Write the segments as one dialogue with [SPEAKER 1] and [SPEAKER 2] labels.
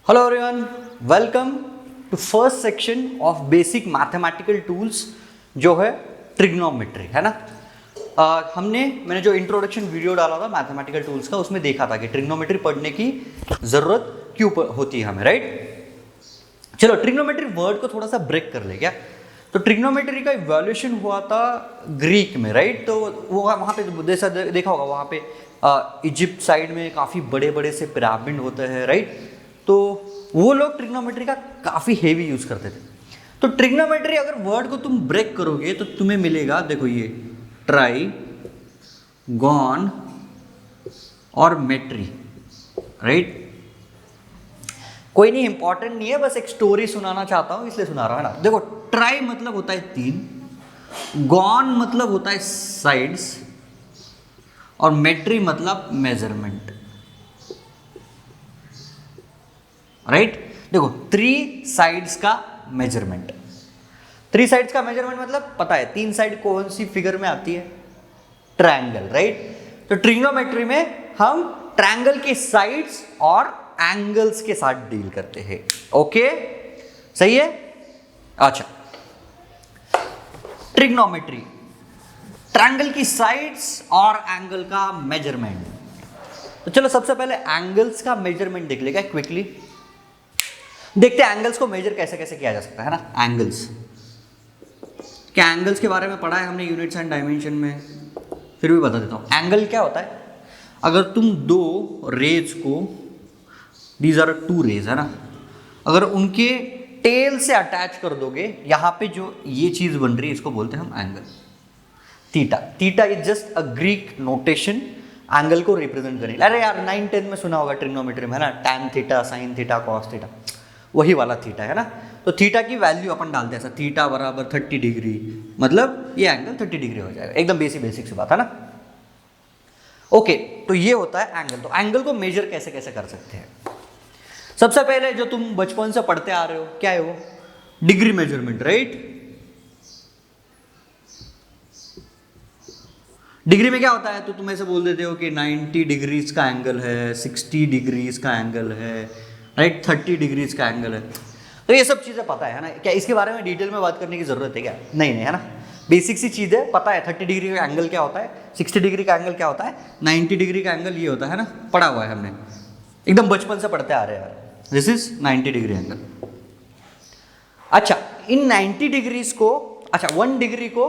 [SPEAKER 1] Hello everyone, welcome to first section of basic mathematical tools जो है trigonometry, है ना। मैंने जो इंट्रोडक्शन वीडियो डाला था मैथमेटिकल टूल्स का, उसमें देखा था कि ट्रिग्नोमेट्री पढ़ने की ज़रूरत क्यों होती है हमें, राइट। चलो ट्रिग्नोमेट्री वर्ड को थोड़ा सा ब्रेक कर ले क्या। तो ट्रिग्नोमेट्री का इवैल्यूएशन हुआ था ग्रीक में, राइट। तो वो वहाँ पे देखा होगा, वहाँ पे इजिप्ट साइड में काफ़ी बड़े बड़े से पिरामिड होते हैं, राइट। तो वो लोग ट्रिग्नोमेट्री का काफ़ी हेवी यूज़ करते थे। तो ट्रिग्नोमेट्री अगर वर्ड को तुम ब्रेक करोगे तो तुम्हें मिलेगा, देखो ये ट्राई गॉन और मेट्री, राइट। कोई नहीं, इंपॉर्टेंट नहीं है, बस एक स्टोरी सुनाना चाहता हूं इसलिए सुना रहा है ना। देखो ट्राई मतलब होता है 3, गॉन मतलब होता है साइड्स, और मेट्री मतलब मेजरमेंट, राइट। देखो 3 साइड्स का मेजरमेंट, 3 साइड्स का मेजरमेंट मतलब पता है 3 साइड कौन सी फिगर में आती है, ट्रायंगल, राइट। तो ट्रिग्नोमेट्री में हम ट्रायंगल के साइड्स और एंगल्स के साथ डील करते हैं, ओके, सही है। अच्छा, ट्रिग्नोमेट्री ट्रायंगल की साइड्स और एंगल का मेजरमेंट। तो चलो सबसे पहले एंगल्स का मेजरमेंट देख लेगा क्विकली। देखते हैं एंगल्स को मेजर कैसे कैसे किया जा सकता है ना। एंगल्स, क्या एंगल्स के बारे में पढ़ा है हमने यूनिट्स एंड डायमेंशन में, फिर भी बता देता हूं। एंगल क्या होता है, अगर तुम 2 रेज को, दीज आर 2 रेज, है ना, अगर उनके टेल से अटैच कर दोगे, यहां पे जो ये चीज बन रही है इसको बोलते हैं हम angle, theta. Theta is just a Greek notation angle को रिप्रेजेंट करने। अरे यार 9-10 में सुना होगा ट्रिग्नोमेट्री में, है ना, tan theta, sine theta, cos theta, वही वाला थीटा, है ना। तो थीटा की वैल्यू अपन डालते हैं ऐसा, थीटा बराबर 30 डिग्री, मतलब ये एंगल 30 डिग्री हो जाएगा। एकदम बेसिक सी बात है ना। ओके, तो ये होता है एंगल। तो एंगल को मेजर कैसे कैसे कर सकते हैं। सबसे पहले जो तुम बचपन से पढ़ते आ रहे हो, क्या है वो, डिग्री मेजरमेंट, राइट। डिग्री में क्या होता है, तो तुम ऐसे बोल देते हो कि 90 डिग्रीज का एंगल है, 60 डिग्रीज का एंगल है, राइट, 30 डिग्रीज का एंगल है। तो ये सब चीज़ें पता है ना। क्या इसके बारे में डिटेल में बात करने की ज़रूरत है क्या, नहीं, है ना। बेसिक सी चीज़ है, पता है 30 डिग्री का एंगल क्या होता है, 60 डिग्री का एंगल क्या होता है, 90 डिग्री का एंगल ये होता है ना, पढ़ा हुआ है हमने, एकदम बचपन से पढ़ते आ रहे हैं। This is 90 degree angle. अच्छा, इन 90 डिग्रीज को, अच्छा 1 डिग्री को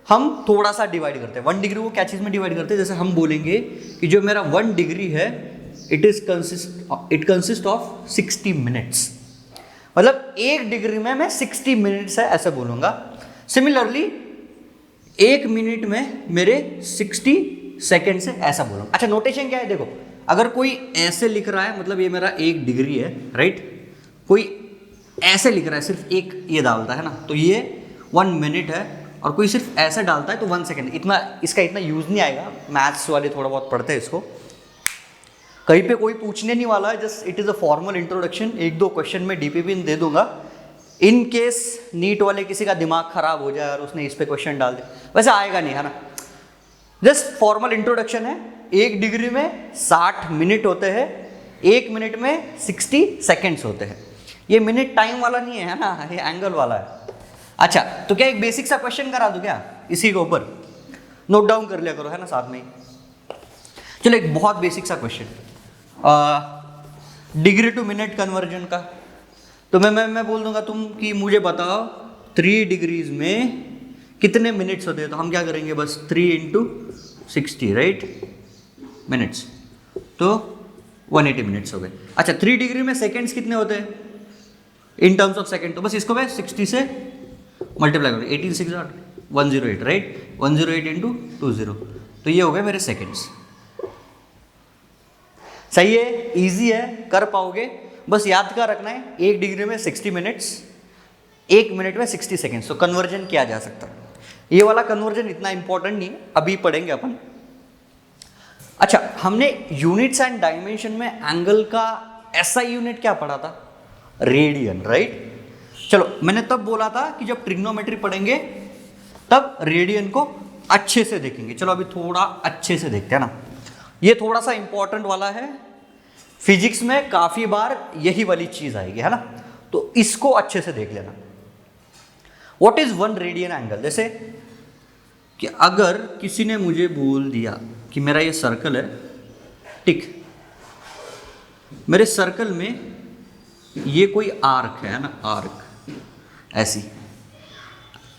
[SPEAKER 1] हम थोड़ा सा डिवाइड करते हैं। 1 डिग्री को क्या चीज़ में डिवाइड करते हैं, जैसे हम बोलेंगे कि जो मेरा 1 डिग्री है, इट कंसिस्ट ऑफ 60 मिनट्स, मतलब 1 डिग्री में मैं 60 मिनट्स है ऐसा बोलूँगा। सिमिलरली 1 मिनट में मेरे 60 सेकेंड से ऐसा बोलूँगा। अच्छा, नोटेशन क्या है, देखो अगर कोई ऐसे लिख रहा है मतलब ये मेरा 1 डिग्री है, राइट, कोई ऐसे लिख रहा है, सिर्फ एक ये डालता है ना, तो ये 1 मिनट है, और कोई सिर्फ ऐसे डालता है तो 1 सेकेंड। इतना इसका इतना यूज़ नहीं आएगा, मैथ्स वाले थोड़ा बहुत पढ़ते हैं इसको, कहीं पे कोई पूछने नहीं वाला है, just it is a formal introduction. 1-2 question में डीपीपी दे दूंगा, इन केस नीट वाले किसी का दिमाग खराब हो जाए और उसने इस पे क्वेश्चन डाल दिया, वैसे आएगा नहीं, है ना। जस्ट फॉर्मल इंट्रोडक्शन है। 1 डिग्री में 60 मिनट होते हैं, 1 मिनट में 60 सेकेंड्स होते हैं। ये मिनट टाइम वाला नहीं है ना, ये एंगल वाला है। अच्छा, तो क्या एक बेसिक सा क्वेश्चन करा दूं क्या इसी के ऊपर, नोट डाउन कर लिया करो, है ना, साथ में ही। चलो एक बहुत बेसिक सा question, degree to minute conversion का। तो मैं बोल दूंगा तुम कि मुझे बताओ 3 डिग्रीज में कितने मिनट्स होते हैं। तो हम क्या करेंगे, बस 3 × 60, राइट, मिनट्स, तो 180 मिनट्स हो गए। अच्छा, 3 डिग्री में सेकेंड्स कितने होते हैं इन टर्म्स ऑफ सेकेंड, तो बस इसको मैं 60 से मल्टीप्लाई करूँ, 18 6 108, राइट, 108 × 20, तो ये हो गए मेरे सेकेंड्स। सही है, इजी है, कर पाओगे। बस याद क्या रखना है, 1 डिग्री में 60 मिनट्स, 1 मिनट में 60 सेकेंड्स, तो कन्वर्जन किया जा सकता है। ये वाला कन्वर्जन इतना इंपॉर्टेंट नहीं है, अभी पढ़ेंगे अपन। अच्छा, हमने यूनिट्स एंड डायमेंशन में एंगल का एसआई यूनिट क्या पढ़ा था, रेडियन, राइट। चलो मैंने तब बोला था कि जब ट्रिग्नोमेट्री पढ़ेंगे तब रेडियन को अच्छे से देखेंगे। चलो अभी थोड़ा अच्छे से देखते हैं ना, ये थोड़ा सा इंपॉर्टेंट वाला है, फिजिक्स में काफ़ी बार यही वाली चीज़ आएगी, है ना। तो इसको अच्छे से देख लेना। What is 1 radian angle? जैसे कि अगर किसी ने मुझे बोल दिया कि मेरा ये सर्कल है, टिक, मेरे सर्कल में ये कोई आर्क है ना, आर्क ऐसी,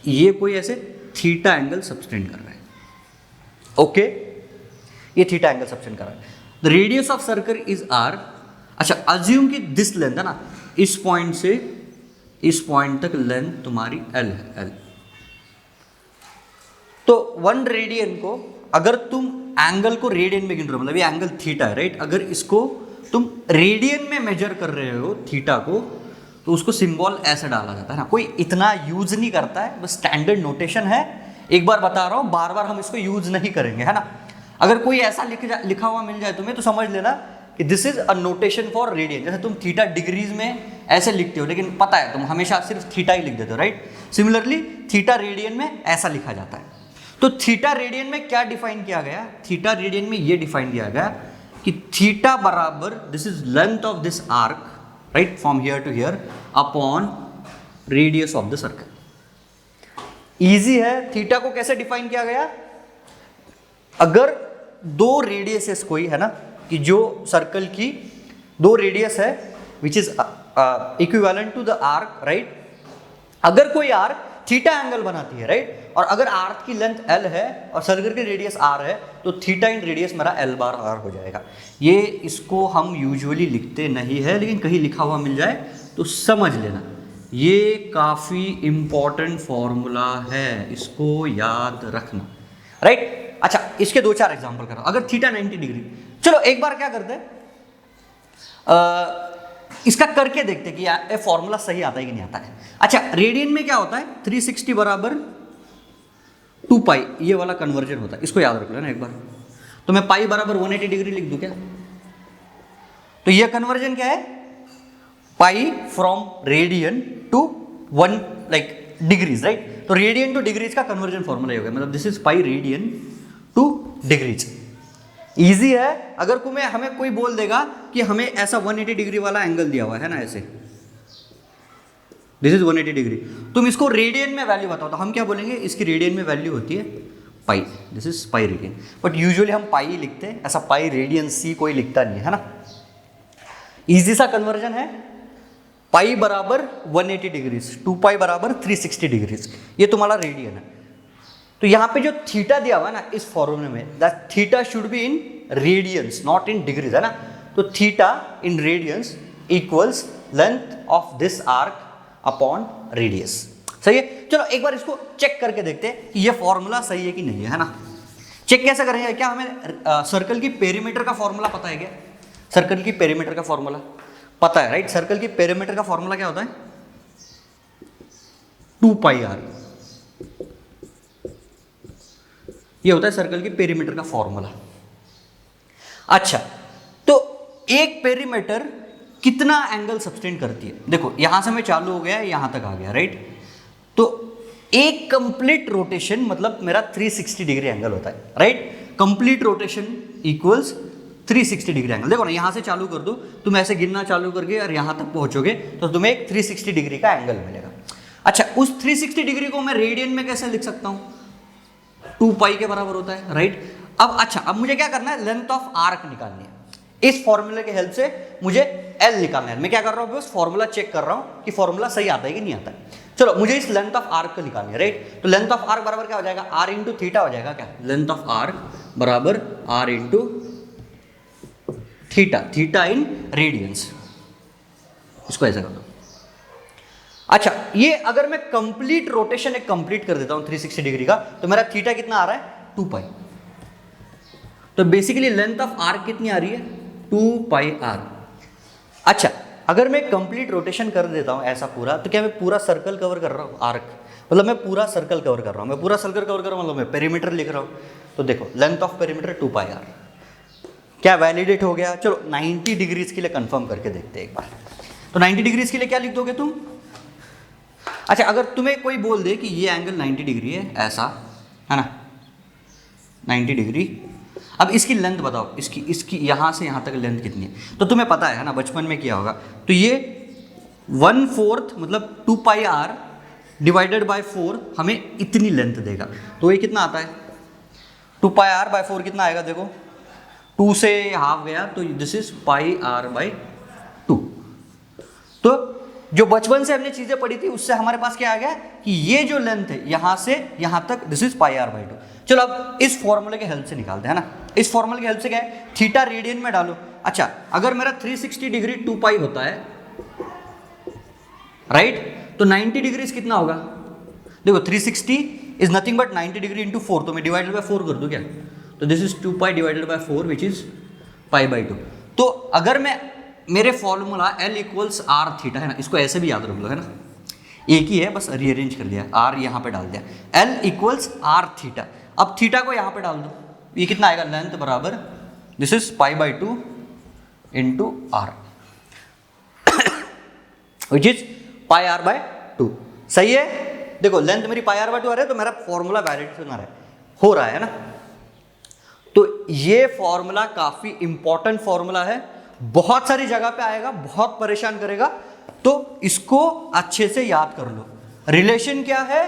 [SPEAKER 1] ये कोई ऐसे थीटा एंगल सबटेंड कर रहा है, ओके, ये थीटा एंगल सबटेंड कर रहा है। The radius of circle is R. अच्छा, अज्यूम कि दिस लेंथ है ना, इस पॉइंट से इस पॉइंट तक लेंथ तुम्हारी एल है, एल। तो 1 रेडियन को अगर तुम एंगल को रेडियन में गिन रहे हो, मतलब ये एंगल थीटा है, राइट, अगर इसको तुम रेडियन में मेजर कर रहे हो थीटा को, तो उसको सिंबल ऐसे डाला जाता है ना। कोई इतना यूज नहीं करता है, बस स्टैंडर्ड नोटेशन है, एक बार बता रहा हूँ, बार बार हम इसको यूज नहीं करेंगे, है ना। अगर कोई ऐसा लिखा हुआ मिल जाए तुम्हें तो समझ लेना कि this is a notation for radian. जैसे तुम थीटा डिग्रीज में ऐसे लिखते हो, लेकिन पता है तुम हमेशा सिर्फ थीटा ही लिख देते हो, राइट। सिमिलरली थीटा रेडियन में ऐसा लिखा जाता है। तो थीटा रेडियन में क्या डिफाइन किया गया? थीटा रेडियन में ये डिफाइन किया गया कि थीटा बराबर, this is length of this arc, right, from here to here, upon radius of the circle. Easy है। थीटा को कैसे डिफाइन किया गया? अगर 2 रेडियसेस कोई है ना, कि जो सर्कल की 2 रेडियस है which is equivalent to the arc, right. अगर कोई आर्क थीटा एंगल बनाती है, राइट, और अगर आर्क की लेंथ एल है और सर्कल की रेडियस आर है, तो थीटा इन रेडियस मेरा एल बार आर हो जाएगा। ये इसको हम यूजुअली लिखते नहीं है, लेकिन कहीं लिखा हुआ मिल जाए तो समझ लेना, ये काफ़ी इंपॉर्टेंट फॉर्मूला है, इसको याद रखना, राइट। अच्छा, इसके 2-4 एग्जांपल करो। अगर थीटा 90 डिग्री, चलो एक बार क्या करते हैं, इसका करके देखते कि ये फॉर्मूला सही आता है कि नहीं आता है। अच्छा, रेडियन में क्या होता है? 360 बराबर 2 पाई, ये वाला कन्वर्जन होता है, इसको याद रख लेना एक बार। तो मैं पाई बराबर 180 डिग्री लिख दूं क्या? तो ये कन्वर्जन क्या है? Pi from radian to 1 like degrees, right. तो रेडियन टू डिग्रीज का कन्वर्जन फॉर्मूला ये हो गया, मतलब this is pi radian to degrees. Easy है। अगर हमें कोई बोल देगा कि हमें ऐसा 180 डिग्री वाला एंगल दिया हुआ है ना, ऐसे, दिस इज 180 डिग्री, तुम इसको रेडियन में वैल्यू बताओ, तो हम क्या बोलेंगे? इसकी रेडियन में वैल्यू होती है pi, this is pi radian. But usually हम पाई ही लिखते हैं, ऐसा पाई रेडियन सी कोई लिखता नहीं है ना। इजी सा कन्वर्जन है। पाई बराबर 180 डिग्रीज, 2 पाई बराबर 360 डिग्रीज, ये तुम्हारा रेडियन है। तो यहाँ पे जो थीटा दिया हुआ है ना इस फॉर्मूले में, that theta should be in radiance not in degrees, है ना। तो theta in radiance equals length of this arc upon radius. सही है। चलो एक बार इसको चेक करके देखते हैं कि ये फॉर्मूला सही है कि नहीं है ना। चेक कैसे करेंगे? क्या हमें सर्कल की पेरीमीटर का फॉर्मूला पता है क्या? सर्कल की पेरीमीटर का फॉर्मूला पता है, राइट। सर्कल की पेरीमीटर का फॉर्मूला क्या होता है? 2 पाई आर, ये होता है सर्कल की पेरीमीटर का फॉर्मूला। अच्छा, तो एक पेरीमीटर कितना एंगल सबटेंड करती है? देखो यहां से मैं चालू हो गया, यहां तक आ गया, राइट। तो एक कंप्लीट रोटेशन मतलब मेरा 360 डिग्री एंगल होता है, right. Complete rotation equals 360 degree angle. देखो ना, यहां से चालू कर दो, तुम ऐसे गिनना चालू करके और यहां तक पहुंचोगे तो तुम्हें एक 360 डिग्री का एंगल मिलेगा। अच्छा, उस 360 डिग्री को मैं रेडियन में कैसे लिख सकता हूं? 2 पाई के बराबर होता है, राइट। अब मुझे क्या करना है? लेंथ ऑफ आर्क निकालनी है। इस फॉर्मूले के हेल्प से मुझे एल निकालना है। मैं क्या कर रहा हूँ? बस फॉर्मूला चेक कर रहा हूँ कि फॉर्मूला सही आता है कि नहीं आता है। चलो, मुझे इस लेंथ ऑफ आर्क को निकालनी है, राइट। तो लेंथ ऑफ आर्क बराबर क्या हो जाएगा? आर इंटू थीटा हो जाएगा क्या? लेंथ ऑफ आर्क बराबर R into theta, theta in radians. इसको ऐसा कर दो। अच्छा, ये अगर मैं कंप्लीट रोटेशन एक कंप्लीट कर देता हूं 360 डिग्री का, तो मेरा थीटा कितना आ रहा है? 2 पाई। तो बेसिकली लेंथ ऑफ आर्क कितनी आ रही है? 2 पाई आर। अच्छा, अगर मैं कंप्लीट रोटेशन कर देता हूं ऐसा पूरा, तो क्या मैं पूरा सर्कल कवर कर रहा हूं? आर्क मतलब मैं पूरा सर्कल कवर कर रहा हूं। मैं पूरा सर्कल कवर कर रहा हूं मतलब मैं पेरीमीटर लिख रहा हूं। तो देखो, length of perimeter 2 pi R. क्या वैलिडेट हो गया? चलो 90 डिग्रीज के लिए कंफर्म करके देखते हैं एक बार। तो 90 डिग्रीज के लिए क्या लिख दोगे तुम? अच्छा, अगर तुम्हें कोई बोल दे कि ये एंगल 90 डिग्री है, ऐसा है ना, 90 डिग्री। अब इसकी लेंथ बताओ, इसकी यहाँ से यहाँ तक लेंथ कितनी है? तो तुम्हें पता है ना, बचपन में किया होगा। तो ये 1/4 मतलब 2 पाई r डिवाइडेड बाय 4 हमें इतनी लेंथ देगा। तो ये कितना आता है? 2 पाई r बाय 4 कितना आएगा? देखो 2 से हाफ गया तो this is pi r by 2। तो जो बचपन से हमने चीजें पढ़ी थी उससे हमारे पास क्या आ गया कि ये जो लेंथ है यहां से यहां तक this is pi r by 2। चलो अब इस फॉर्मूले के हेल्प से निकालते हैं ना। इस फॉर्मूले के हेल्प से क्या है? थीटा रेडियन में डालो। अच्छा, अगर मेरा 360 डिग्री 2 पाई होता है, राइट, तो 90 डिग्री कितना होगा? देखो 360 is nothing but 90 degree into 4, तो मैं डिवाइडेड बाय 4 कर दूं क्या? तो this is 2 pi divided by 4 which is pi by 2। तो अगर मैं मेरे formula L equals R theta है ना, इसको ऐसे भी याद रख लो, है ना, एक ही है, बस रीअरेंज कर दिया, आर यहाँ पे डाल दिया, L इक्वल्स आर थीटा। अब थीटा को यहाँ पे डाल दो, ये कितना आएगा? लेंथ बराबर this is pi by 2 into R which is pi R by 2। सही है? देखो लेंथ मेरी पाई आर बाय 2 आ रहा है, तो मेरा फॉर्मूला वैलिड हो रहा है ना। तो ये फॉर्मूला काफी इंपॉर्टेंट फॉर्मूला है, बहुत सारी जगह पे आएगा, बहुत परेशान करेगा, तो इसको अच्छे से याद कर लो। रिलेशन क्या है?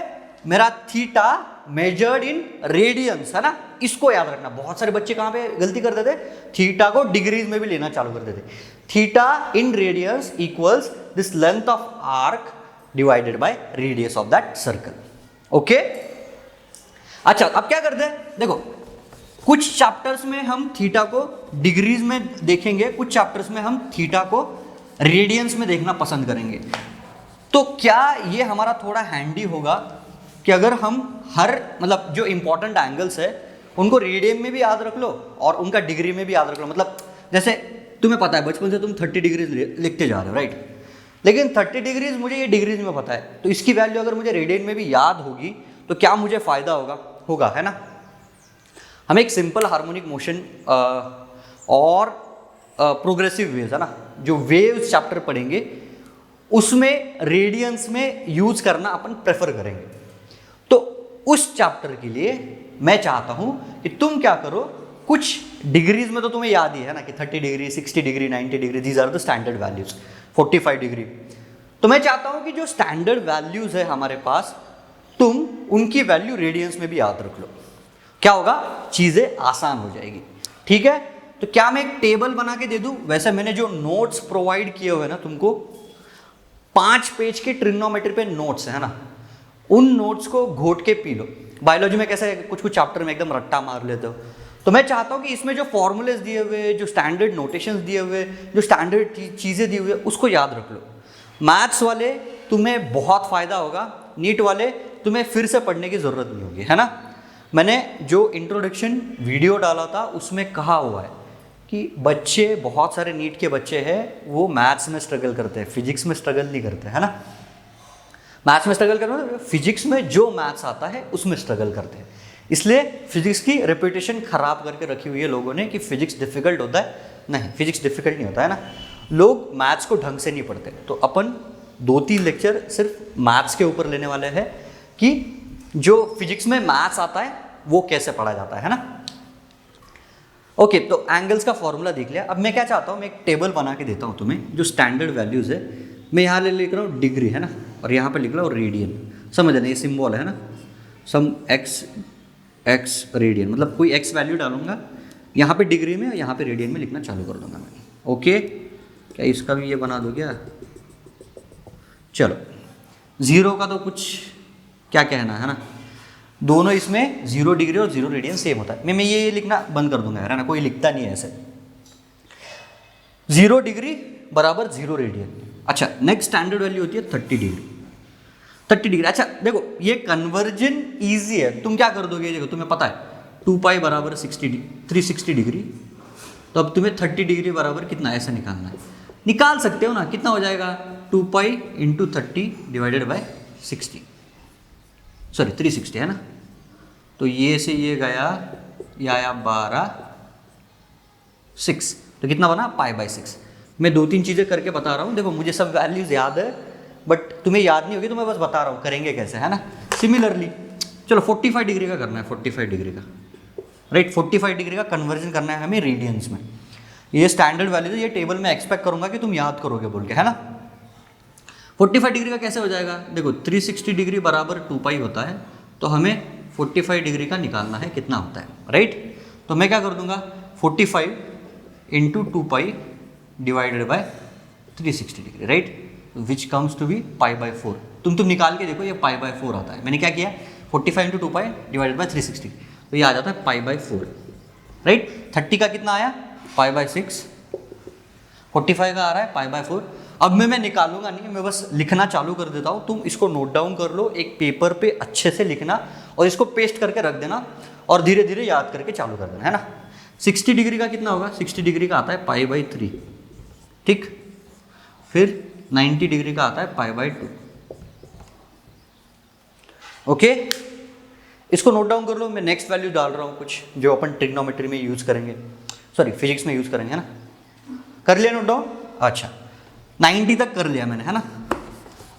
[SPEAKER 1] मेरा थीटा मेजर्ड इन रेडियंस, है ना, इसको याद रखना। बहुत सारे बच्चे कहां पे गलती कर देते? थीटा को डिग्रीज में भी लेना चालू कर देते। Theta in radiance equals this length of arc divided by radius of that circle. Okay, अच्छा अब क्या करते हैं? देखो कुछ चैप्टर्स में हम थीटा को डिग्रीज में देखेंगे, कुछ चैप्टर्स में हम थीटा को रेडियंस में देखना पसंद करेंगे। तो क्या ये हमारा थोड़ा हैंडी होगा कि अगर हम हर मतलब जो इंपॉर्टेंट एंगल्स है उनको रेडियन में भी याद रख लो और उनका डिग्री में भी याद रख लो। मतलब जैसे तुम्हें पता है बचपन से तुम 30 डिग्रीज लिखते जा रहे हो, राइट, लेकिन 30 डिग्रीज मुझे ये डिग्रीज में पता है, तो इसकी वैल्यू अगर मुझे रेडियन में भी याद होगी तो क्या मुझे फायदा होगा, है ना। हम एक सिंपल हार्मोनिक मोशन और प्रोग्रेसिव वेव्स, है ना, जो वेव्स चैप्टर पढ़ेंगे उसमें रेडियंस में यूज करना अपन प्रेफर करेंगे। तो उस चैप्टर के लिए मैं चाहता हूं कि तुम क्या करो, कुछ डिग्रीज में तो तुम्हें याद ही है ना कि 30 degree, 60 degree, 90 degree, these are the standard values, 45 degree. तो मैं चाहता हूं कि जो स्टैंडर्ड वैल्यूज है हमारे पास, तुम उनकी वैल्यू रेडियंस में भी याद रख लो। क्या होगा? चीजें आसान हो जाएगी। ठीक है, तो क्या मैं एक टेबल बना के दे दूं? वैसे मैंने जो नोट्स प्रोवाइड किए हुए ना तुमको, 5 पेज के ट्रिग्नोमेट्री पे नोट्स है ना, उन नोट्स को घोट के पी लो। बायोलॉजी में कैसे कुछ कुछ चैप्टर में एकदम रट्टा मार लेते हो, तो मैं चाहता हूं कि इसमें जो फॉर्मूलेस दिए हुए, जो स्टैंडर्ड नोटेशंस दिए हुए, जो स्टैंडर्ड चीजें दी हुई है उसको याद रख लो। मैथ्स वाले तुम्हें बहुत फायदा होगा, नीट वाले तुम्हें फिर से पढ़ने की जरूरत नहीं होगी, है ना। मैंने जो इंट्रोडक्शन वीडियो डाला था उसमें कहा हुआ है कि बच्चे, बहुत सारे नीट के बच्चे हैं वो मैथ्स में स्ट्रगल करते हैं, फिजिक्स में स्ट्रगल नहीं करते, है ना। मैथ्स में स्ट्रगल करते हैं, फिजिक्स में जो मैथ्स आता है उसमें स्ट्रगल करते हैं। इसलिए फिजिक्स की रेपुटेशन खराब करके रखी हुई है लोगों ने कि फिजिक्स डिफिकल्ट होता है। नहीं, फिजिक्स डिफिकल्ट नहीं होता है ना, लोग मैथ्स को ढंग से नहीं पढ़ते। तो अपन 2-3 लेक्चर सिर्फ मैथ्स के ऊपर लेने वाले हैं कि जो फिजिक्स में मैथ्स आता है वो कैसे पढ़ा जाता है ना। ओके, तो एंगल्स का फॉर्मूला देख लिया। अब मैं क्या चाहता हूँ, मैं एक टेबल बना के देता हूँ तुम्हें, जो स्टैंडर्ड वैल्यूज है। मैं यहाँ लिख रहा हूँ डिग्री, है ना, और यहाँ पे लिख रहा हूँ रेडियन। समझ लेना, ये सिंबल है ना, सम एक्स रेडियन, मतलब कोई एक्स वैल्यू डालूंगा यहाँ पे डिग्री में और यहाँ पे रेडियन में लिखना चालू कर दूंगा मैं। ओके, क्या इसका भी ये बना दो क्या? चलो, 0 का तो कुछ क्या कहना है ना, दोनों इसमें 0 डिग्री और 0 रेडियन सेम होता है। मैं ये लिखना बंद कर दूंगा, है ना, कोई लिखता नहीं है ऐसे। 0 डिग्री बराबर 0 रेडियन। अच्छा, नेक्स्ट स्टैंडर्ड वैल्यू होती है 30 डिग्री। 30 डिग्री, अच्छा देखो ये कन्वर्जन ईजी है। तुम क्या कर दोगे, देखो तुम्हें पता है 2 पाई बराबर 360 डिग्री, तो अब तुम्हें 30 डिग्री बराबर कितना ऐसा निकालना है। निकाल सकते हो ना, कितना हो जाएगा? 2 pi into 30 divided by 60, sorry 360 है ना। तो ये से ये गया, ये आया 12, 6, तो कितना बना? पाई बाई 6। मैं 2-3 चीज़ें करके बता रहा हूँ, देखो मुझे सब वैल्यूज याद है बट तुम्हें याद नहीं होगी, तो मैं बस बता रहा हूँ करेंगे कैसे, है ना। सिमिलरली चलो 45 डिग्री का करना है, 45 डिग्री का राइट। 45 डिग्री का कन्वर्जन करना है हमें रेडियंस में। ये स्टैंडर्ड वैल्यू है, ये टेबल में एक्सपेक्ट करूंगा कि तुम याद करोगे बोल के, है ना। 45 डिग्री का कैसे हो जाएगा, देखो 360 डिग्री बराबर 2 पाई होता है, तो हमें 45 डिग्री का निकालना है कितना होता है, राइट। तो मैं क्या कर दूंगा 45 into 2 pi divided by 360 degree, right, which comes to be pi by 4। तुम निकाल के देखो, ये पाई बाय 4 आता है। मैंने क्या किया 45 इंटू 2 पाई डिवाइडेड बाय 360, तो ये आ जाता है पाई बाय 4, राइट। 30 का कितना आया पाई बाय 6, 45 का आ रहा है पाई बाय 4। अब मैं निकालूंगा नहीं, मैं बस लिखना चालू कर देता हूँ, तुम इसको नोट डाउन कर लो एक पेपर पे, अच्छे से लिखना और इसको पेस्ट करके रख देना और धीरे धीरे याद करके चालू कर देना, है ना। 60 डिग्री का कितना होगा, 60 डिग्री का आता है पाई बाई 3, ठीक। फिर 90 डिग्री का आता है पाई बाई 2, ओके। इसको नोट डाउन कर लो। मैं नेक्स्ट वैल्यू डाल रहा हूँ कुछ जो अपन ट्रिग्नोमेट्री में यूज करेंगे, सॉरी फिजिक्स में यूज करेंगे, है ना। कर लिया नोट डाउन, अच्छा 90 तक कर लिया मैंने, है ना।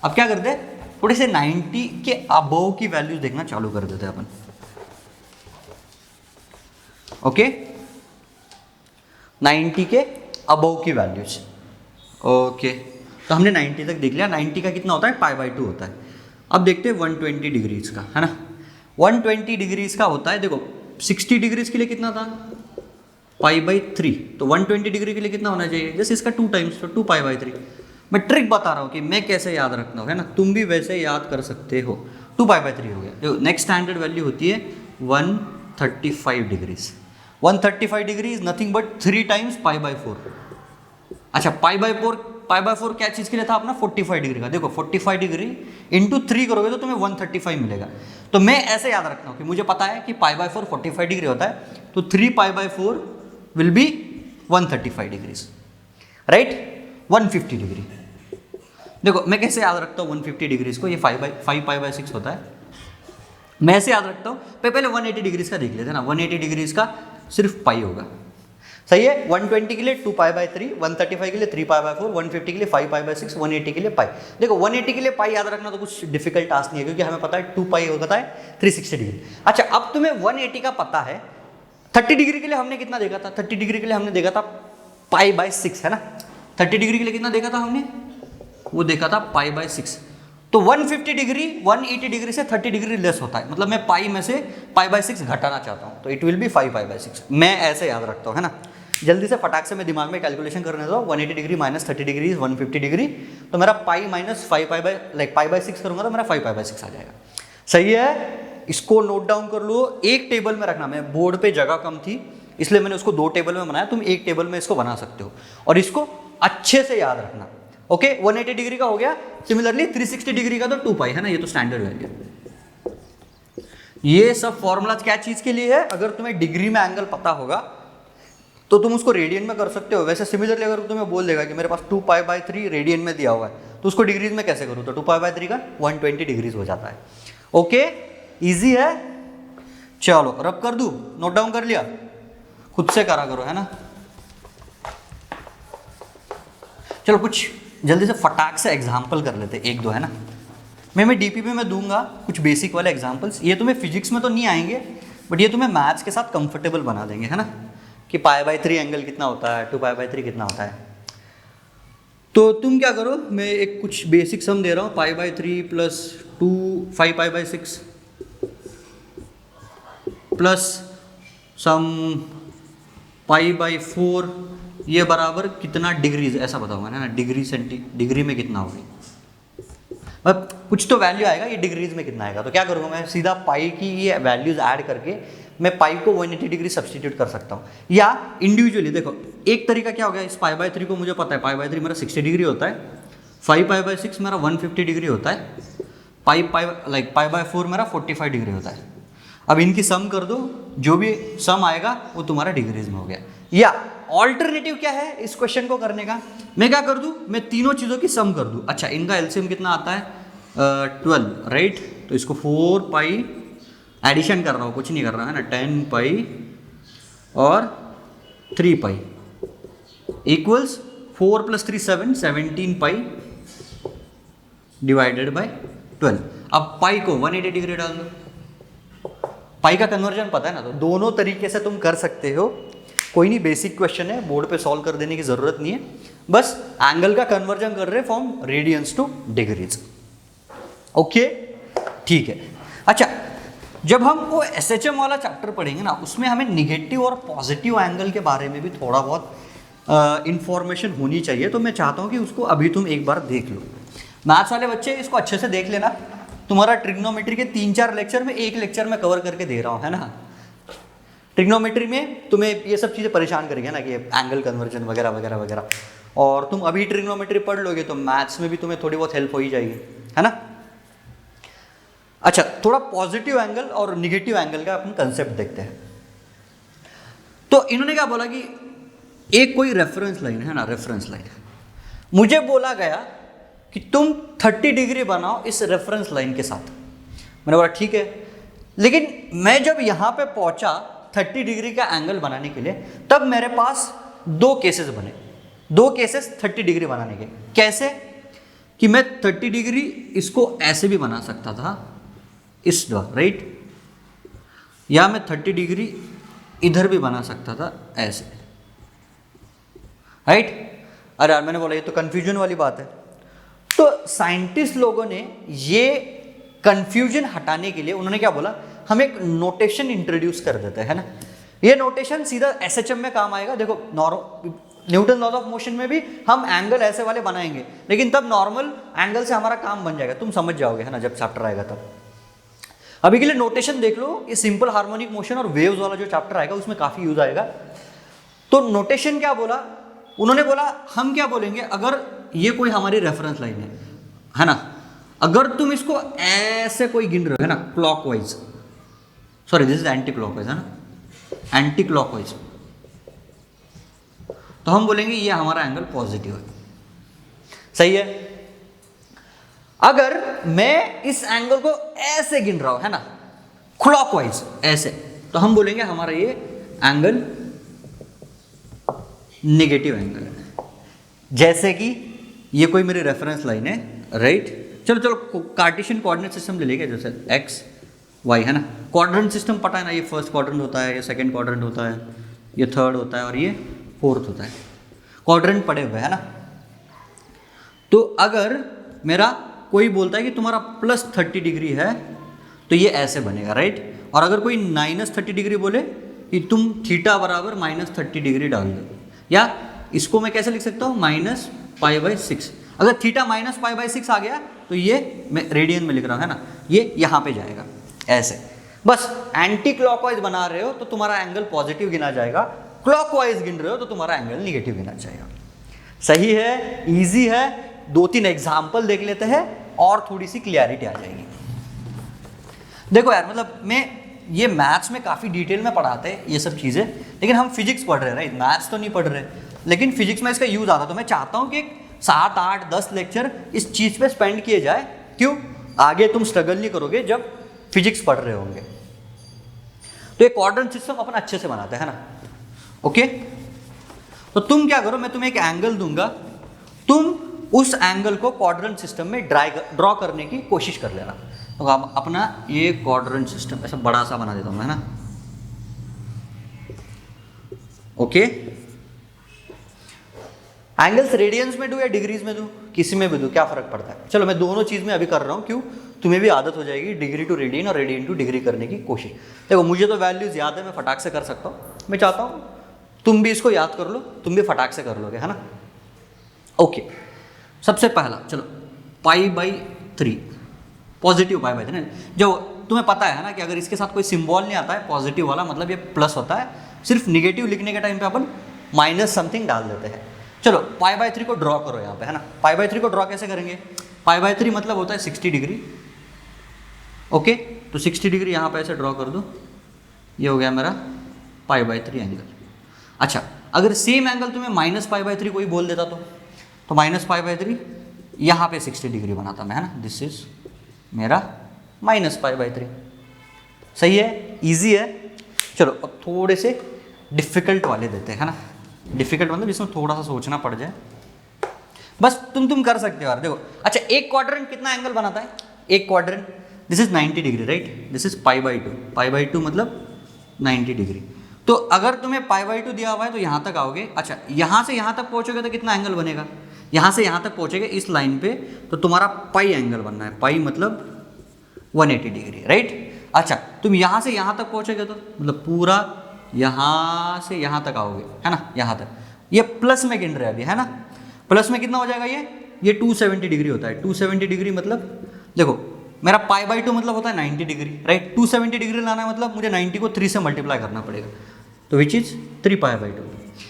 [SPEAKER 1] अब क्या करते हैं, थोड़े से 90 के अबव की वैल्यूज देखना चालू कर देते हैं अपन, ओके। 90 के अबव की वैल्यूज, ओके। तो हमने 90 तक देख लिया। 90 का कितना होता है पाई बाई 2 होता है। अब देखते हैं 120 डिग्रीज का, है ना। 120 डिग्रीज का होता है, देखो 60 डिग्रीज के लिए कितना था पाई बाई 3, तो 120 डिग्री के लिए कितना होना चाहिए, जैसे इसका 2 टाइम्स, तो 2 पाई बाई 3। मैं ट्रिक बता रहा हूँ कि मैं कैसे याद रखता हूँ, है ना, तुम भी वैसे याद कर सकते हो। 2 पाई बाई 3 हो गया। देखो नेक्स्ट स्टैंडर्ड वैल्यू होती है 135 degrees. 135 degree is nothing but 3 times pi by 4। अच्छा पाई बाई 4 क्या चीज़ के लिए था अपना 45 डिग्री का। देखो 45 डिग्री इंटू 3 करोगे तो तुम्हें 135 मिलेगा। तो मैं ऐसे याद रखता हूँ कि मुझे पता है कि पाई बाई 4 45 डिग्री होता है, तो 3 पाई by 4 will be 135 degrees, right. 150 degree, देखो मैं कैसे याद रखता हूँ 150 डिग्रीज को, ये 5 पाई बाई 6 होता है। मैं ऐसे याद रखता हूँ, पहले 180 डिग्रीज का देख लेते हैं ना। 180 डिग्रीज का सिर्फ पाई होगा, सही है। 120 के लिए 2 पाई बाई 3, 135 के लिए 3 पाई बाई 4, 150 के लिए 5 पाई बाई 6, 180 के लिए पाई। देखो 180 के लिए पाई याद रखना तो कुछ डिफिकल्ट टास्क नहीं है, क्योंकि हमें पता है 2 पाई होता है 360 डिग्री। अच्छा अब तुम्हें 180 का पता है। 30 डिग्री के लिए हमने कितना देखा था, 30 डिग्री के लिए हमने देखा था पाई बाई 6, है ना। 30 डिग्री के लिए कितना देखा था हमने, वो देखा था पाई बाई 6। तो 150 डिग्री 180 डिग्री से 30 डिग्री लेस होता है, मतलब मैं पाई में से पाई बाई 6 घटाना चाहता हूँ, तो it will be 5 pi by 6। मैं ऐसे याद रखता हूँ, है ना। जल्दी से फटाक से मैं दिमाग में कैलकुलेशन करने दो। 180 degree minus 30 degree is 150 degree, तो मेरा pi minus 5 pi by like pi by 6 करूँगा तो मेरा 5 पाई बाई 6 आ जाएगा, सही है। इसको नोट डाउन कर लो, एक टेबल में रखना। मैं बोर्ड पे जगह कम थी इसलिए मैंने उसको 2 टेबल में बनाया, तुम एक टेबल में इसको बना सकते हो और इसको अच्छे से याद रखना, ओके। 180 डिग्री का हो गया। सिमिलरली 360 डिग्री का तो 2 पाई है ना, ये तो स्टैंडर्ड वैल्यू। ये सब फॉर्मूला क्या चीज के लिए है, अगर तुम्हें डिग्री में एंगल पता होगा तो तुम उसको रेडियन में कर सकते हो। वैसे सिमिलरली अगर तुम्हें बोल देगा कि मेरे पास 2 पाई बाई 3 रेडियन में दिया हुआ है, तो उसको डिग्रीज में कैसे करूँ, तो 2 पाई बाई 3 का 120 डिग्रीज हो जाता है, ओके। इजी है, चलो रब कर दूं, नोट डाउन कर लिया, खुद से करा करो, है ना। चलो कुछ जल्दी से फटाक से एग्जाम्पल कर लेते, 1-2, है ना। मैं डीपीपी में दूंगा कुछ बेसिक वाले एग्जाम्पल्स। ये तुम्हें फिजिक्स में तो नहीं आएंगे, बट ये तुम्हें मैथ्स के साथ कंफर्टेबल बना देंगे, है ना, कि पाई बाई 3 एंगल कितना होता है, 2 पाई बाई 3 कितना होता है। तो तुम क्या करो, मैं एक कुछ बेसिक सम दे रहा हूँ, pi by 3 plus 2 5 pi by 6 plus sum pi by 4, ये बराबर कितना डिग्रीज, ऐसा बताऊंगा ना, डिग्री में कितना होगी, अब कुछ तो वैल्यू आएगा, ये डिग्रीज में कितना आएगा। तो क्या करूँगा मैं, सीधा पाई की ये वैल्यूज ऐड करके मैं पाई को 180 डिग्री सब्सटीट्यूट कर सकता हूँ, या इंडिविजुअली। देखो एक तरीका क्या हो गया, इस पाई बाई 3 को मुझे पता है पाई बाई 3 मेरा 60 डिग्री होता है, 5 पाई बाई 6 मेरा 150 डिग्री होता है, पाई बाई 4 मेरा 45 डिग्री होता है। अब इनकी सम कर दो, जो भी सम आएगा वो तुम्हारा डिग्रीज में हो गया। या ऑल्टरनेटिव क्या है इस क्वेश्चन को करने का, मैं क्या कर दूं, मैं तीनों चीज़ों की सम कर दूं। अच्छा इनका एलसीएम कितना आता है 12, राइट। तो इसको 4 पाई एडिशन कर रहा हूँ, कुछ नहीं कर रहा है ना, 10 पाई और 3 पाई इक्वल्स 4 + 3 7, 17 पाई डिवाइडेड बाय 12। अब पाई को 180 डिग्री डाल दो, पाई का कन्वर्जन पता है ना, तो दोनों तरीके से तुम कर सकते हो, कोई नहीं, बेसिक क्वेश्चन है, बोर्ड पे सॉल्व कर देने की जरूरत नहीं है, बस एंगल का कन्वर्जन कर रहे हैं from radians to degrees. Okay, ठीक है। अच्छा, जब हम वो एसएचएम वाला चैप्टर पढ़ेंगे ना, उसमें हमें निगेटिव और पॉजिटिव एंगल के बारे में भी थोड़ा बहुत इंफॉर्मेशन होनी चाहिए, तो मैं चाहता हूँ कि उसको अभी तुम एक बार देख लो। मैथ्स वाले बच्चे इसको अच्छे से देख लेना, तुम्हारा ट्रिग्नोमेट्री के 3-4 लेक्चर में एक लेक्चर में कवर करके दे रहा हूँ, है ना। ट्रिग्नोमेट्री में तुम्हें ये सब चीज़ें परेशान करेंगे ना, कि एंगल कन्वर्जन वगैरह वगैरह वगैरह, और तुम अभी ट्रिग्नोमेट्री पढ़ लोगे तो मैथ्स में भी तुम्हें थोड़ी बहुत हेल्प हो ही जाएगी, है ना। अच्छा, थोड़ा पॉजिटिव एंगल और निगेटिव एंगल का अपन कंसेप्ट देखते हैं। तो इन्होंने क्या बोला कि एक कोई रेफरेंस लाइन है ना, रेफरेंस लाइन, मुझे बोला गया कि तुम 30 डिग्री बनाओ इस रेफरेंस लाइन के साथ। मैंने बोला ठीक है, लेकिन मैं जब यहाँ पे पहुँचा 30 डिग्री का एंगल बनाने के लिए, तब मेरे पास 2 केसेस बने, 2 केसेस 30 डिग्री बनाने के। कैसे? कि मैं 30 डिग्री इसको ऐसे भी बना सकता था, इस द्वारा, राइट, या मैं 30 डिग्री इधर भी बना सकता था ऐसे, राइट। अरे यार, मैंने बोला ये तो कंफ्यूजन वाली बात है। तो साइंटिस्ट लोगों ने ये कंफ्यूजन हटाने के लिए उन्होंने क्या बोला, हम एक नोटेशन इंट्रोड्यूस कर देते हैं ना। ये नोटेशन सीधा एसएचएम में काम आएगा। देखो, न्यूटन लॉज ऑफ मोशन में भी हम एंगल ऐसे वाले बनाएंगे, लेकिन तब नॉर्मल एंगल से हमारा काम बन जाएगा, तुम समझ जाओगे, है ना, जब चैप्टर आएगा तब। अभी के लिए नोटेशन देख लो, ये सिंपल हार्मोनिक मोशन और वेव्स वाला जो चैप्टर आएगा उसमें काफी यूज आएगा। तो नोटेशन क्या बोला उन्होंने, बोला हम क्या बोलेंगे, अगर ये कोई हमारी रेफरेंस लाइन है ना, अगर तुम इसको ऐसे कोई गिन रहे हो, है ना, clockwise, sorry this is anti clockwise, है ना, एंटी क्लॉकवाइज, तो हम बोलेंगे ये हमारा एंगल पॉजिटिव है, सही है। अगर मैं इस एंगल को ऐसे गिन रहा हूं, है ना, क्लॉकवाइज ऐसे, तो हम बोलेंगे हमारा ये एंगल नेगेटिव एंगल है। जैसे कि ये कोई मेरी रेफरेंस लाइन है, राइट। चलो चलो कार्टेशियन कोऑर्डिनेट सिस्टम ले लेंगे, जैसे एक्स वाई, है ना। क्वाड्रेंट सिस्टम पता है ना, ये फर्स्ट क्वाड्रेंट होता है, ये सेकंड क्वाड्रेंट होता है, ये थर्ड होता है और ये फोर्थ होता है, क्वाड्रेंट पड़े हुए, है ना। तो अगर मेरा कोई बोलता है कि तुम्हारा +30 डिग्री है, तो ये ऐसे बनेगा, राइट। और अगर कोई -30 डिग्री बोले कि तुम थीटा बराबर -30 डिग्री डाल दो, या इसको मैं कैसे लिख सकता हूँ, -π/6। अगर थीटा -π/6 आ गया तो ये मैं रेडियन में लिख रहा हूँ, है ना, ये यहाँ पे जाएगा ऐसे। बस एंटी क्लॉकवाइज बना रहे हो तो तुम्हारा एंगल पॉजिटिव गिना जाएगा, क्लॉकवाइज गिन रहे हो तो तुम्हारा एंगल निगेटिव गिना जाएगा। सही है, इजी है। 2-3 एग्जाम्पल देख लेते हैं और थोड़ी सी क्लियरिटी आ जाएगी। देखो यार, मतलब मैं ये मैथ्स में काफ़ी डिटेल में पढ़ाते हैं ये सब चीज़ें, लेकिन हम फिजिक्स पढ़ रहे हैं, राइट, मैथ्स तो नहीं पढ़ रहे, लेकिन फिजिक्स में इसका यूज़ आता है। तो मैं चाहता हूँ कि एक 7-8-10 लेक्चर इस चीज़ पे स्पेंड किए जाए। क्यों? आगे तुम स्ट्रगल नहीं करोगे जब फिजिक्स पढ़ रहे होंगे। तो एक क्वाड्रेंट सिस्टम अपन अच्छे से बनाते हैं ना, ओके। तो तुम क्या करो, मैं तुम्हें एक एंगल दूंगा, तुम उस एंगल को क्वाड्रेंट सिस्टम में ड्रॉ करने की कोशिश कर लेना। तो अपना ये क्वाड्रेंट सिस्टम ऐसा बड़ा सा बना देता हूँ मैं, है ना, ओके। एंगल्स रेडियंस में दूं या डिग्रीज में दूं, किसी में भी दूं, क्या फर्क पड़ता है। चलो मैं दोनों चीज में अभी कर रहा हूँ, क्यों, तुम्हें भी आदत हो जाएगी डिग्री टू रेडियन और रेडियन टू डिग्री करने की कोशिश। देखो मुझे तो वैल्यूज याद है, मैं फटाक से कर सकता हूँ, मैं चाहता हूँ तुम भी इसको याद कर लो, तुम भी फटाक से कर लोगे, है ना। ओके, सबसे पहला चलो π/3, पॉजिटिव π/3। जो तुम्हें पता है ना कि अगर इसके साथ कोई सिंबल नहीं आता है पॉजिटिव वाला, मतलब ये प्लस होता है, सिर्फ निगेटिव लिखने के टाइम पे अपन माइनस समथिंग डाल देते हैं। चलो π/3 को ड्रॉ करो यहाँ पे, है ना। π/3 को ड्रॉ कैसे करेंगे, π/3 मतलब होता है 60 डिग्री, ओके। तो 60 डिग्री यहाँ पे ऐसे ड्रॉ कर दो, ये हो गया मेरा π/3 एंगल। अच्छा, अगर सेम एंगल तुम्हें -π/3 कोई बोल देता तो -π/3 यहाँ पे 60 डिग्री बनाता मैं, है ना। दिस इज मेरा -π/3। सही है, इजी है। चलो अब थोड़े से डिफिकल्ट वाले देते हैं, है ना। डिफिकल्ट मतलब जिसमें थोड़ा सा सोचना पड़ जाए, बस तुम कर सकते हो यार। देखो अच्छा, एक क्वाड्रेंट कितना एंगल बनाता है, एक quadrant this is 90 degree right, this is pi by to मतलब 90 डिग्री। तो अगर तुम्हें पाई बाई टू दिया हुआ है तो यहाँ तक आओगे। अच्छा, यहाँ से यहाँ तक पहुँचोगे तो कितना एंगल बनेगा, यहाँ से यहाँ तक पहुँचेगा इस लाइन पे तो तुम्हारा पाई एंगल बनना है, पाई मतलब 180 डिग्री राइट। अच्छा, तुम यहाँ से यहाँ तक पहुँचोगे तो मतलब पूरा यहाँ से यहाँ तक आओगे, है ना, यहाँ तक। ये प्लस में गिन रहे हैं अभी, है ना, प्लस में कितना हो जाएगा ये 270 डिग्री होता है। 270 डिग्री मतलब देखो मेरा पाई बाई टू मतलब होता है 90 डिग्री राइट। 270 डिग्री लाना है मतलब मुझे 90 को 3 से मल्टीप्लाई करना पड़ेगा, तो which is 3 pi by to.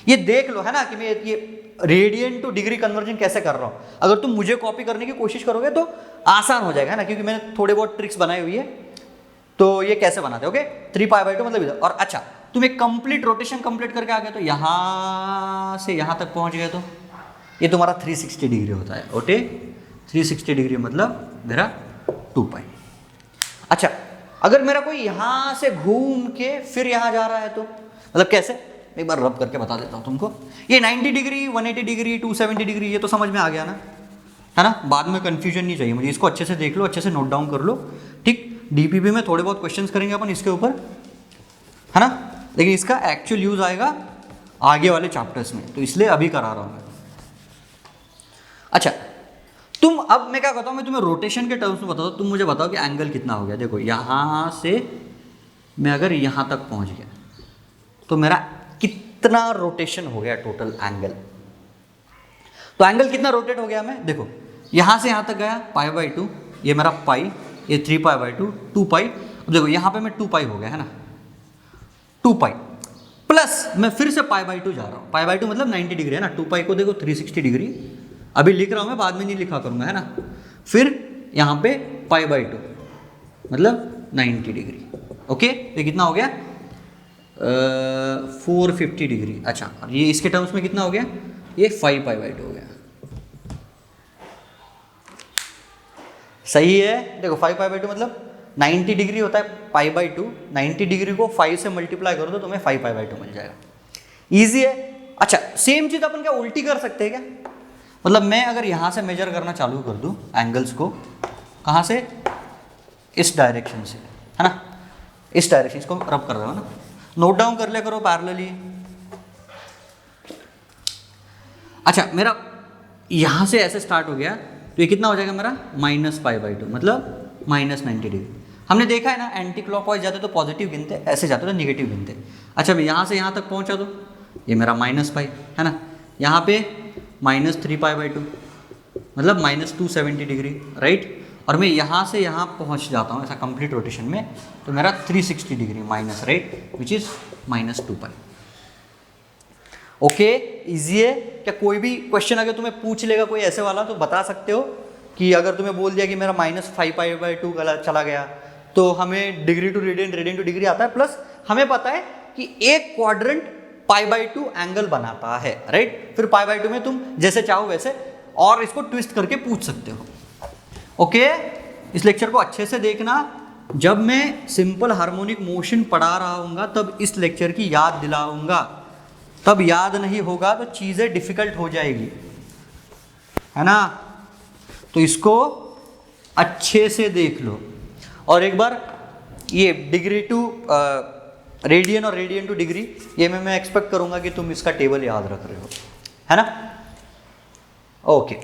[SPEAKER 1] ये देख लो है ना कि मैं ये रेडियन टू डिग्री कन्वर्जन कैसे कर रहा हूँ। अगर तुम मुझे कॉपी करने की कोशिश करोगे तो आसान हो जाएगा, है ना, क्योंकि मैंने थोड़े बहुत ट्रिक्स बनाई हुई है। तो ये कैसे बनाते ओके, 3 पाई बाई टू मतलब इधर। और अच्छा, तुम एक कंप्लीट रोटेशन कंप्लीट करके आ गए तो यहाँ से यहाँ तक पहुँच गए तो ये तुम्हारा 360 डिग्री होता है। ओके, 360 डिग्री मतलब मेरा 2 पाई। अच्छा, अगर मेरा कोई यहाँ से घूम के फिर यहाँ जा रहा है तो मतलब कैसे, एक बार रब करके बता देता हूँ तुमको। ये 90 डिग्री, 180 डिग्री, 270 डिग्री, ये तो समझ में आ गया ना, है ना। बाद में कन्फ्यूजन नहीं चाहिए मुझे, इसको अच्छे से देख लो, अच्छे से नोट डाउन कर लो, ठीक। डीपीपी में थोड़े बहुत क्वेश्चंस करेंगे अपन इसके ऊपर, है ना, लेकिन इसका एक्चुअल यूज आएगा आगे वाले चैप्टर्स में, तो इसलिए अभी करा रहा हूँ मैं। अच्छा, तुम अब मैं क्या कहता हूँ, मैं तुम्हें रोटेशन के टर्म्स में बताता हूँ, तुम मुझे बताओ कि एंगल कितना हो गया। देखो यहाँ से मैं अगर यहाँ तक पहुँच गया तो मेरा कितना रोटेशन हो गया टोटल एंगल। तो एंगल कितना रोटेट हो गया मैं, देखो यहाँ से यहाँ तक गया पाई बाई टू, ये मेरा पाई, ये 3 पाई बाई टू, 2 पाई। अब देखो यहाँ पे मैं 2 पाई हो गया, है ना, 2 पाई प्लस मैं फिर से पाई बाई टू जा रहा हूँ। पाई बाई टू मतलब 90 डिग्री, है ना, 2 पाई को देखो 360 डिग्री, अभी लिख रहा हूँ मैं, बाद में नहीं लिखा करूँगा, है ना। फिर यहाँ पे पाई बाई टू मतलब 90 डिग्री। ओके, ये कितना हो गया 450 डिग्री। अच्छा, और ये इसके टर्म्स में कितना हो गया, ये 5 पाई बाई टू हो गया। सही है, देखो 5 पाई बाई टू मतलब 90 डिग्री होता है पाई बाई टू, 90 डिग्री को 5 से मल्टीप्लाई करो तो तुम्हें 5 पाई बाई टू मिल जाएगा। ईजी है। अच्छा, सेम चीज़ अपन क्या उल्टी कर सकते हैं क्या, मतलब मैं अगर यहाँ से मेजर करना चालू कर दूँ एंगल्स को, कहाँ से, इस डायरेक्शन से, है ना, इस डायरेक्शन, इसको रब कर रहे हो ना, नोट डाउन कर लिया करो पैरेलली। अच्छा, मेरा यहाँ से ऐसे स्टार्ट हो गया तो ये कितना हो जाएगा मेरा माइनस पाई बाई टू मतलब माइनस 90 डिग्री। हमने देखा है ना, एंटी क्लॉकवाइज जाते तो पॉजिटिव गिनते, ऐसे जाते तो निगेटिव गिनते। अच्छा, मैं यहाँ से यहाँ तक पहुँचा तो ये मेरा माइनस पाई, है ना, यहाँ पे माइनस 3 पाई बाई टू मतलब माइनस 270 डिग्री राइट। और मैं यहाँ से यहाँ पहुँच जाता हूँ ऐसा कंप्लीट रोटेशन में तो मेरा 360 degree minus right, which is minus 2 pi. Okay, easy है क्या। कोई भी क्वेश्चन अगर तुम्हें पूछ लेगा कोई ऐसे वाला तो बता सकते हो कि अगर तुम्हें बोल दिया कि मेरा माइनस 5 पाई बाई टू चला गया तो हमें degree to radian, radian to degree आता है, प्लस हमें पता है कि एक quadrant pi by two angle बनाता है राइट। फिर पाई बाई टू में तुम जैसे चाहो वैसे और इसको ट्विस्ट करके पूछ सकते हो। ओके, इस लेक्चर को अच्छे से देखना, जब मैं सिंपल हार्मोनिक मोशन पढ़ा रहा हूँगा तब इस लेक्चर की याद दिलाऊंगा, तब याद नहीं होगा तो चीज़ें डिफिकल्ट हो जाएगी, है ना। तो इसको अच्छे से देख लो। और एक बार ये डिग्री टू रेडियन और रेडियन टू डिग्री, ये मैं एक्सपेक्ट करूंगा कि तुम इसका टेबल याद रख रहे हो, है ना। ओके।